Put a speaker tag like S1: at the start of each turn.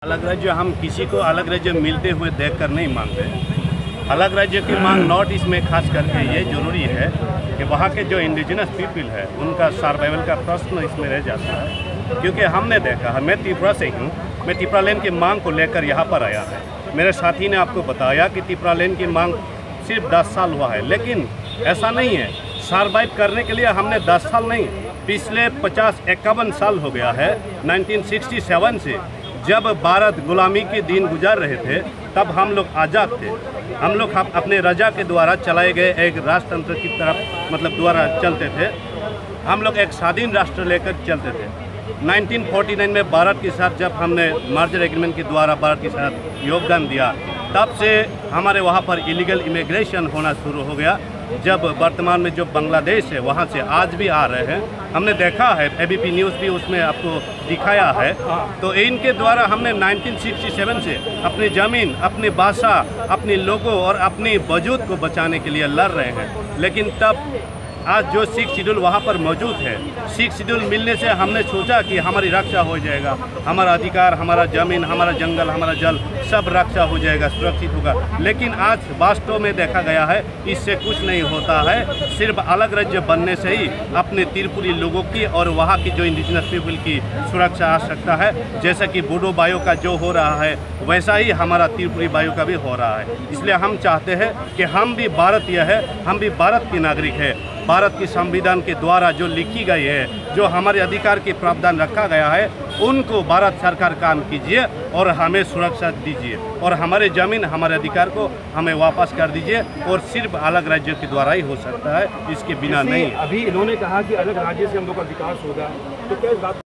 S1: अलग राज्य हम किसी को अलग राज्य मिलते हुए देखकर नहीं मानते। अलग राज्य की मांग नॉर्थ ईस्ट में खास करके ये जरूरी है कि वहाँ के जो इंडिजिनस पीपल है उनका सर्वाइवल का प्रश्न इसमें रह जाता है। क्योंकि हमने देखा है, मैं त्रिपुरा से हूँ, मैं त्रिपुरा लैंड की मांग को लेकर यहाँ पर आया है। मेरे साथी ने आपको बताया कि त्रिपुरा लैंड की मांग सिर्फ 10 साल हुआ है, लेकिन ऐसा नहीं है। सर्वाइव करने के लिए हमने 10 साल नहीं, पिछले 50-51 साल हो गया है। 1967 से जब भारत गुलामी के दिन गुजार रहे थे तब हम लोग आज़ाद थे। हम लोग अपने रजा के द्वारा चलाए गए एक राजतंत्र की तरफ द्वारा चलते थे। हम लोग एक स्वाधीन राष्ट्र लेकर चलते थे। 1949 में भारत के साथ जब हमने मर्जर एग्रीमेंट के द्वारा भारत के साथ योगदान दिया, तब से हमारे वहाँ पर इलीगल इमिग्रेशन होना शुरू हो गया। जब वर्तमान में जो बांग्लादेश है वहाँ से आज भी आ रहे हैं, हमने देखा है, एबीपी न्यूज़ भी उसमें आपको दिखाया है। तो इनके द्वारा हमने 1967 से अपनी ज़मीन, अपनी भाषा, अपने लोगों और अपनी वजूद को बचाने के लिए लड़ रहे हैं। लेकिन तब आज जो 6 शेड्यूल वहाँ पर मौजूद है, 6 शेड्यूल मिलने से हमने सोचा कि हमारी रक्षा हो जाएगा, हमारा अधिकार, हमारा ज़मीन, हमारा जंगल, हमारा जल सब रक्षा हो जाएगा, सुरक्षित होगा। लेकिन आज वास्तव में देखा गया है इससे कुछ नहीं होता है। सिर्फ अलग राज्य बनने से ही अपने त्रिपुरी लोगों की और वहाँ की जो इंडिजिनस पीपल की सुरक्षा आ सकता है। जैसा कि बोडो बायो का जो हो रहा है वैसा ही हमारा त्रिपुरी बायो का भी हो रहा है। इसलिए हम चाहते हैं कि हम भी भारतीय है, हम भी भारत के नागरिक है। भारत के संविधान के द्वारा जो लिखी गई है, जो हमारे अधिकार के प्रावधान रखा गया है, उनको भारत सरकार काम कीजिए और हमें सुरक्षा दीजिए और हमारे ज़मीन, हमारे अधिकार को हमें वापस कर दीजिए। और सिर्फ अलग राज्य के द्वारा ही हो सकता है, इसके बिना नहीं।
S2: अभी इन्होंने कहा कि अलग राज्य से हम लोग का विकास होगा, तो क्या इस बात